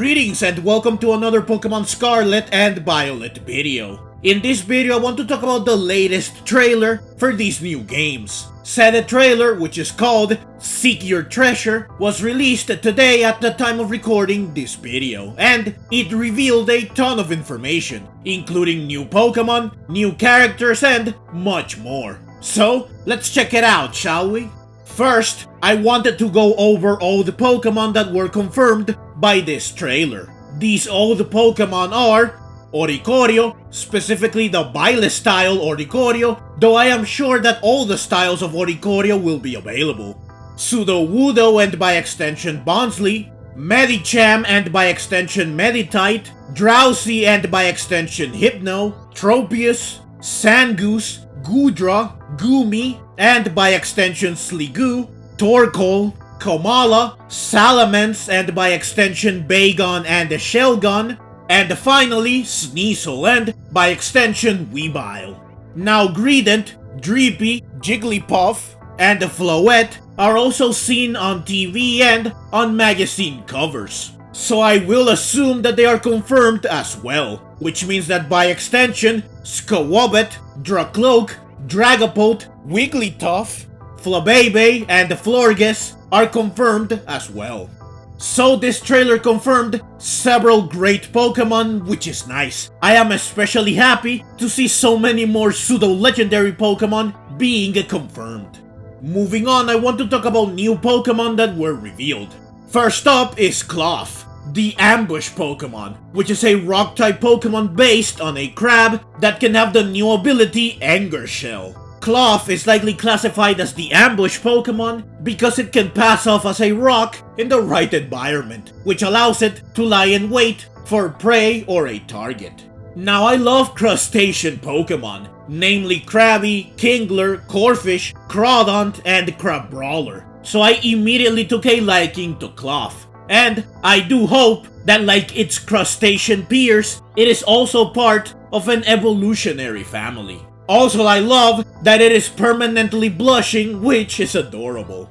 Greetings and welcome to another Pokemon Scarlet and Violet video. In this video I want to talk about the latest trailer for these new games. Said trailer, which is called Seek Your Treasure, was released today at the time of recording this video, and it revealed a ton of information, including new Pokemon, new characters, and much more. So, let's check it out, shall we? First, I wanted to go over all the Pokemon that were confirmed by this trailer. These old Pokemon are Oricorio, specifically the Violet style Oricorio, though I am sure that all the styles of Oricorio will be available. Sudowoodo and by extension Bonsly, Medicham and by extension Meditite, Drowsy and by extension Hypno, Tropius, Zangoose, Goodra, Goomy, and by extension Sliggoo, Torkoal, Komala, Salamence and by extension Bagon and Shelgon, and finally Sneasel and by extension Weavile. Now Greedent, Dreepy, Jigglypuff, and Floette are also seen on TV and on magazine covers. So I will assume that they are confirmed as well, which means that by extension, Skwovet, Dracloak, Dragapult, Wigglytuff, Flabebe, and Florges are confirmed as well. So this trailer confirmed several great Pokemon, which is nice. I am especially happy to see so many more pseudo-legendary Pokemon being confirmed. Moving on, I want to talk about new Pokemon that were revealed. First up is Klawf, the Ambush Pokemon, which is a Rock-type Pokemon based on a crab that can have the new ability Anger Shell. Klawf is likely classified as the Ambush Pokemon because it can pass off as a rock in the right environment, which allows it to lie in wait for prey or a target. Now I love crustacean Pokemon, namely Krabby, Kingler, Corphish, Crawdont, and Crabrawler, so I immediately took a liking to Klawf. And I do hope that like its crustacean peers, it is also part of an evolutionary family. Also, I love that it is permanently blushing, which is adorable.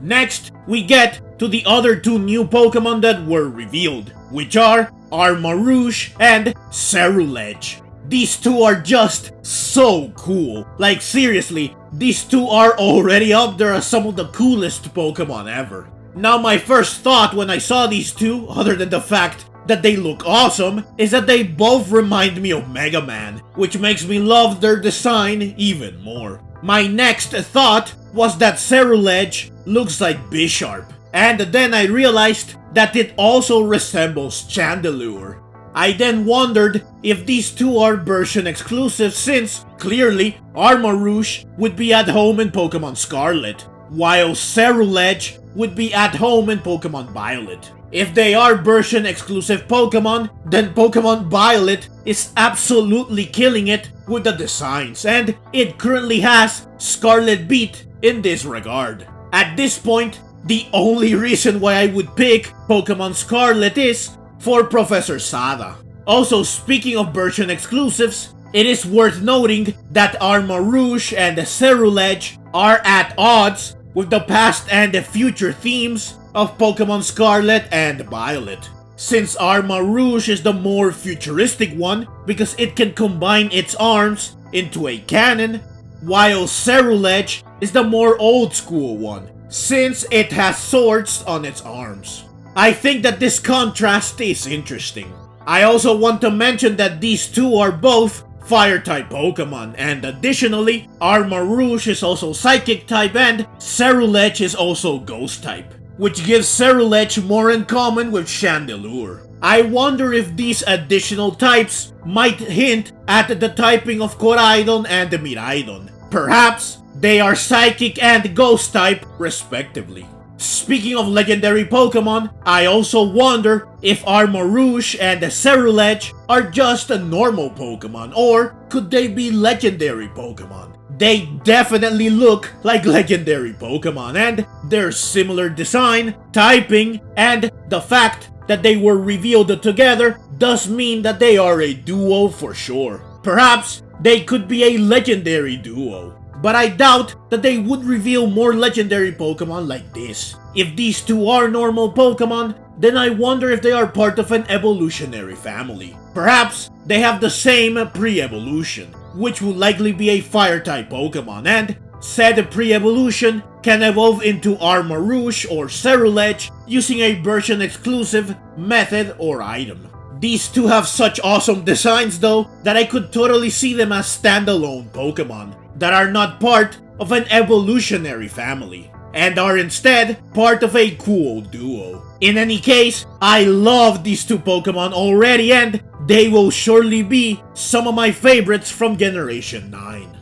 Next, we get to the other two new Pokemon that were revealed, which are Armarouge and Ceruledge. These two are just so cool. Like seriously, these two are already up there as some of the coolest Pokemon ever. Now my first thought when I saw these two, other than the fact that they look awesome, is that they both remind me of Mega Man, which makes me love their design even more. My next thought was that Ceruledge looks like Bisharp, and then I realized that it also resembles Chandelure. I then wondered if these two are version exclusive since, clearly, Armarouge would be at home in Pokemon Scarlet, while Ceruledge would be at home in Pokemon Violet. If they are version exclusive Pokemon, then Pokemon Violet is absolutely killing it with the designs, and it currently has Scarlet beat in this regard. At this point, the only reason why I would pick Pokemon Scarlet is for Professor Sada. Also, speaking of version exclusives, it is worth noting that Armarouge and Ceruledge are at odds with the past and the future themes of Pokemon Scarlet and Violet. Since Armarouge is the more futuristic one because it can combine its arms into a cannon, while Ceruledge is the more old school one since it has swords on its arms. I think that this contrast is interesting. I also want to mention that these two are both Fire-type Pokemon, and additionally, Armarouge is also Psychic-type and Ceruledge is also Ghost-type, which gives Ceruledge more in common with Chandelure. I wonder if these additional types might hint at the typing of Koraidon and Miraidon. Perhaps they are Psychic and Ghost-type respectively. Speaking of legendary Pokemon, I also wonder if Armarouge and Ceruledge are just a normal Pokemon, or could they be legendary Pokemon? They definitely look like legendary Pokemon, and their similar design, typing, and the fact that they were revealed together does mean that they are a duo for sure. Perhaps they could be a legendary duo. But I doubt that they would reveal more legendary Pokemon like this. If these two are normal Pokemon, then I wonder if they are part of an evolutionary family. Perhaps they have the same pre-evolution, which will likely be a fire-type Pokemon, and said pre-evolution can evolve into Armarouge or Ceruledge using a version-exclusive method or item. These two have such awesome designs though that I could totally see them as standalone Pokemon that are not part of an evolutionary family, and are instead part of a cool duo. In any case, I love these two Pokemon already, and they will surely be some of my favorites from Generation 9.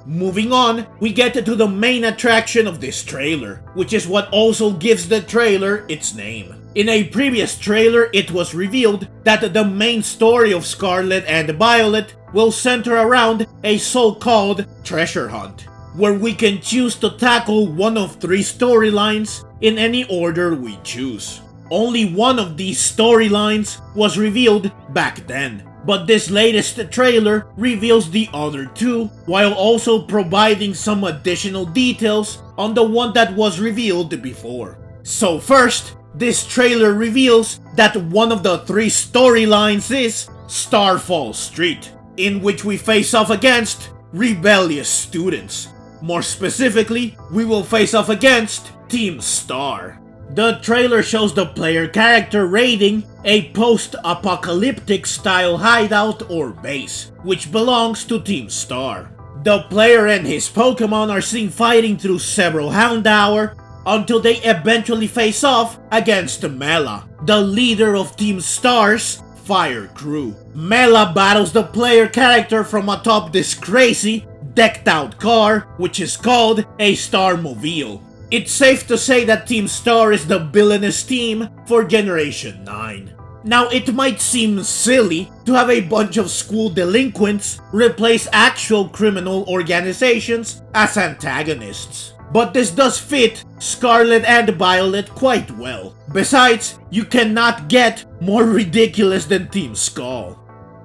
Moving on, we get to the main attraction of this trailer, which is what also gives the trailer its name. In a previous trailer, it was revealed that the main story of Scarlet and Violet will center around a so-called treasure hunt, where we can choose to tackle one of 3 storylines in any order we choose. Only one of these storylines was revealed back then, but this latest trailer reveals the other 2, while also providing some additional details on the one that was revealed before. So first, this trailer reveals that one of the 3 storylines is Starfall Street, in which we face off against rebellious students. More specifically, we will face off against Team Star. The trailer shows the player character raiding a post-apocalyptic style hideout or base, which belongs to Team Star. The player and his Pokemon are seen fighting through several Houndour until they eventually face off against Mela, the leader of Team Star's fire crew. Mela battles the player character from atop this crazy, decked out car, which is called a Starmobile. It's safe to say that Team Star is the villainous team for Generation 9. Now, it might seem silly to have a bunch of school delinquents replace actual criminal organizations as antagonists, but this does fit Scarlet and Violet quite well. Besides, you cannot get more ridiculous than Team Skull.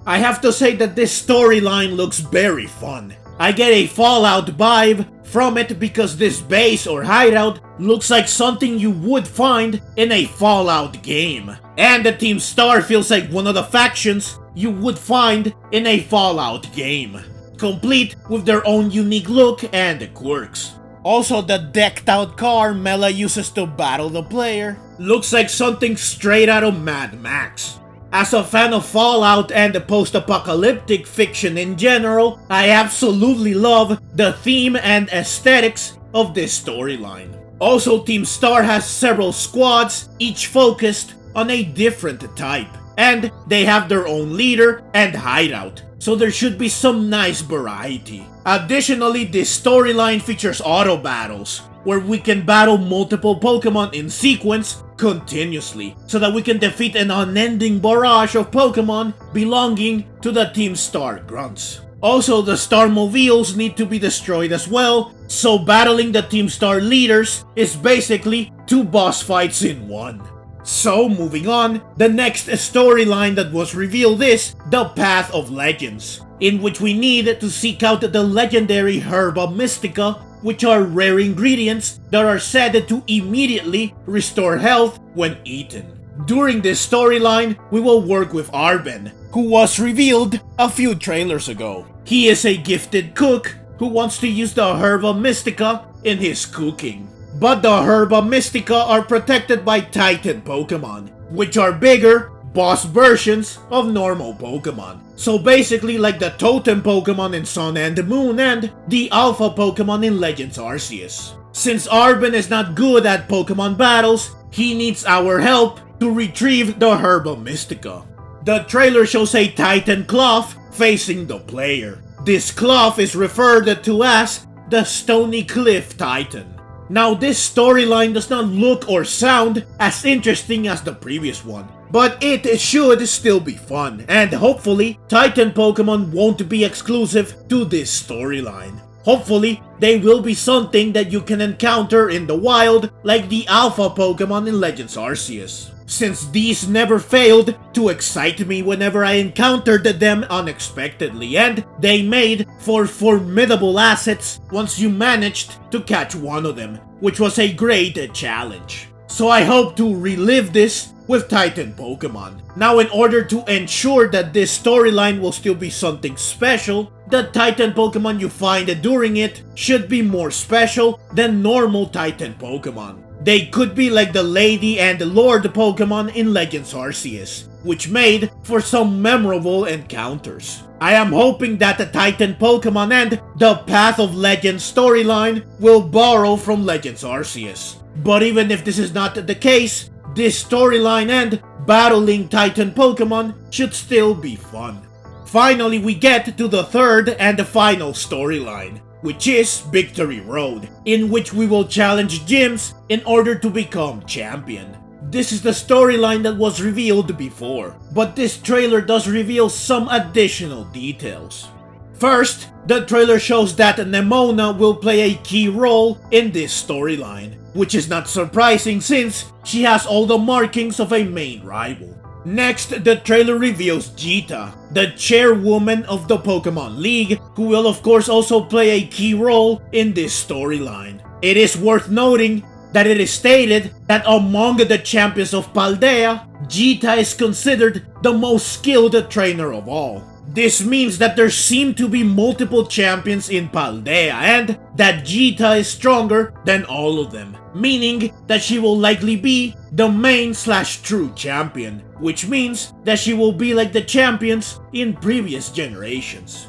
I have to say that this storyline looks very fun. I get a Fallout vibe from it because this base or hideout looks like something you would find in a Fallout game. And the Team Star feels like one of the factions you would find in a Fallout game, complete with their own unique look and quirks. Also, the decked out car Mela uses to battle the player looks like something straight out of Mad Max. As a fan of Fallout and the post-apocalyptic fiction in general, I absolutely love the theme and aesthetics of this storyline. Also, Team Star has several squads, each focused on a different type, and they have their own leader and hideout, so there should be some nice variety. Additionally, this storyline features auto battles, where we can battle multiple Pokemon in sequence continuously, so that we can defeat an unending barrage of Pokemon belonging to the Team Star grunts. Also, the Starmobiles need to be destroyed as well, so battling the Team Star leaders is basically 2 boss fights in one. So, moving on, the next storyline that was revealed is the Path of Legends, in which we need to seek out the legendary Herba Mystica, which are rare ingredients that are said to immediately restore health when eaten. During this storyline, we will work with Arben, who was revealed a few trailers ago. He is a gifted cook who wants to use the Herba Mystica in his cooking. But the Herba Mystica are protected by Titan Pokemon, which are bigger, boss versions of normal Pokemon. So basically like the Totem Pokemon in Sun and Moon and the Alpha Pokemon in Legends Arceus. Since Arben is not good at Pokemon battles, he needs our help to retrieve the Herba Mystica. The trailer shows a Titan Klawf facing the player. This Klawf is referred to as the Stony Cliff Titan. Now, this storyline does not look or sound as interesting as the previous one, but it should still be fun, and hopefully, Titan Pokemon won't be exclusive to this storyline. Hopefully, they will be something that you can encounter in the wild, like the Alpha Pokemon in Legends Arceus, since these never failed to excite me whenever I encountered them unexpectedly, and they made for formidable assets once you managed to catch one of them, which was a great challenge. So I hope to relive this with Titan Pokemon. Now, in order to ensure that this storyline will still be something special, the Titan Pokemon you find during it should be more special than normal Titan Pokemon. They could be like the Lady and Lord Pokemon in Legends Arceus, which made for some memorable encounters. I am hoping that the Titan Pokemon and the Path of Legends storyline will borrow from Legends Arceus. But even if this is not the case, this storyline and battling Titan Pokemon should still be fun. Finally, we get to the third and the final storyline, which is Victory Road, in which we will challenge gyms in order to become champion. This is the storyline that was revealed before, but this trailer does reveal some additional details. First, the trailer shows that Nemona will play a key role in this storyline, which is not surprising since she has all the markings of a main rival. Next, the trailer reveals Geeta, the chairwoman of the Pokemon League, who will of course also play a key role in this storyline. It is worth noting that it is stated that among the champions of Paldea, Geeta is considered the most skilled trainer of all. This means that there seem to be multiple champions in Paldea and that Geeta is stronger than all of them, meaning that she will likely be the main/true champion, which means that she will be like the champions in previous generations.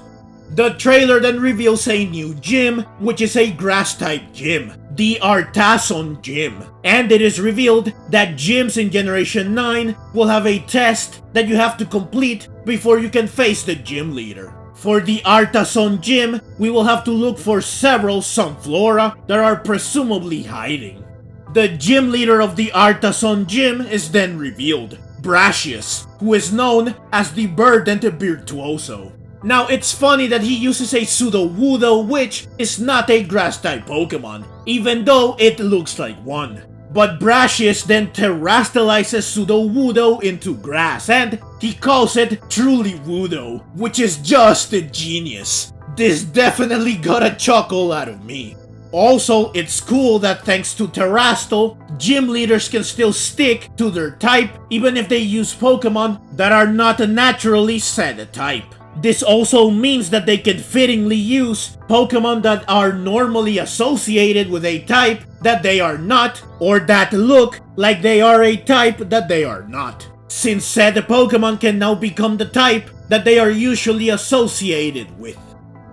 The trailer then reveals a new gym, which is a grass-type gym, the Artason Gym, and it is revealed that gyms in Generation 9 will have a test that you have to complete before you can face the gym leader. For the Artason Gym, we will have to look for several Sunflora that are presumably hiding. The gym leader of the Artason Gym is then revealed, Brasius, who is known as the Verdant Virtuoso. Now, it's funny that he uses a Sudowoodo, which is not a grass-type Pokemon, even though it looks like one. But Brasius then terastallizes Sudowoodo into grass, and he calls it Truly Woodo, which is just a genius. This definitely got a chuckle out of me. Also, it's cool that thanks to Terastal, gym leaders can still stick to their type even if they use Pokemon that are not naturally said type. This also means that they can fittingly use Pokemon that are normally associated with a type that they are not, or that look like they are a type that they are not, since said Pokemon can now become the type that they are usually associated with.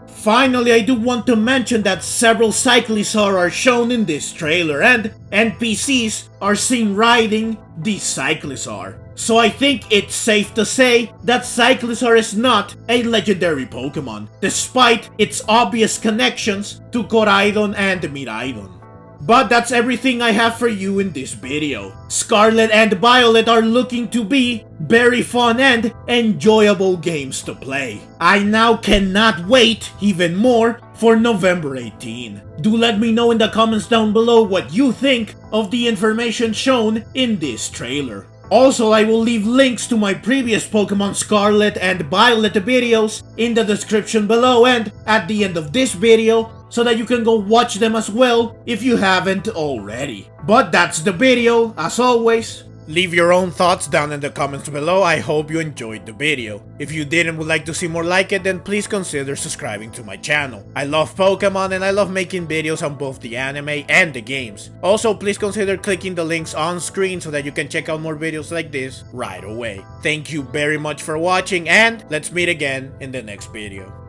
Finally, I do want to mention that several Cyclizar are shown in this trailer, and NPCs are seen riding the Cyclizar. So I think it's safe to say that Cyclizar is not a legendary Pokemon, despite its obvious connections to Koraidon and Miraidon. But that's everything I have for you in this video. Scarlet and Violet are looking to be very fun and enjoyable games to play. I now cannot wait even more for November 18. Do let me know in the comments down below what you think of the information shown in this trailer. Also, I will leave links to my previous Pokemon Scarlet and Violet videos in the description below and at the end of this video, so that you can go watch them as well if you haven't already. But that's the video, as always. Leave your own thoughts down in the comments below. I hope you enjoyed the video. If you did and would like to see more like it, then please consider subscribing to my channel. I love Pokemon and I love making videos on both the anime and the games. Also, please consider clicking the links on screen so that you can check out more videos like this right away. Thank you very much for watching, and let's meet again in the next video.